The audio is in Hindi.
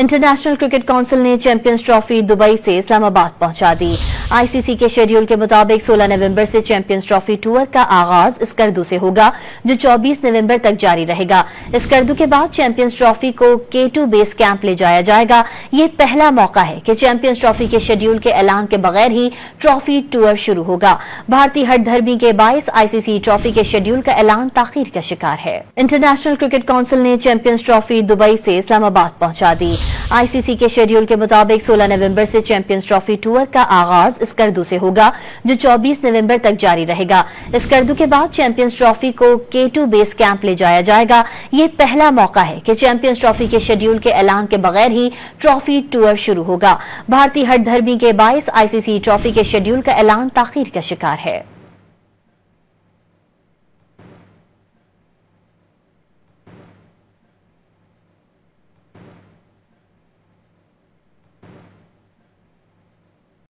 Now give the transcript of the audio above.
इंटरनेशनल क्रिकेट काउंसिल ने चैंपियंस ट्रॉफी दुबई से इस्लामाबाद पहुंचा दी। आईसीसी के शेड्यूल के मुताबिक 16 नवंबर से चैंपियंस ट्रॉफी टूर का आगाज स्कर्दू से होगा, जो 24 नवंबर तक जारी रहेगा। स्कर्दू के बाद चैंपियंस ट्रॉफी को K2 बेस कैंप ले जाया जाएगा। ये पहला मौका है कि चैंपियंस ट्रॉफी के शेड्यूल के ऐलान के बगैर ही ट्रॉफी टूर शुरू होगा। भारतीय हठधर्मी के बायस आईसीसी ट्रॉफी के शेड्यूल का ऐलान ताखीर का शिकार है। इंटरनेशनल क्रिकेट काउंसिल ने चैंपियंस ट्रॉफी दुबई से इस्लामाबाद पहुंचा दी। आईसीसी के शेड्यूल के मुताबिक 16 नवंबर से चैंपियंस ट्रॉफी टूर का आगाज स्कर्दू से होगा, जो 24 नवंबर तक जारी रहेगा। स्कर्दू के बाद चैंपियंस ट्रॉफी को K2 बेस कैंप ले जाया जाएगा। ये पहला मौका है कि चैंपियंस ट्रॉफी के शेड्यूल के ऐलान के बगैर ही ट्रॉफी टूर शुरू होगा। भारतीय हठधर्मी के बायस आईसीसी ट्रॉफी के शेड्यूल का ऐलान ताखीर का शिकार है।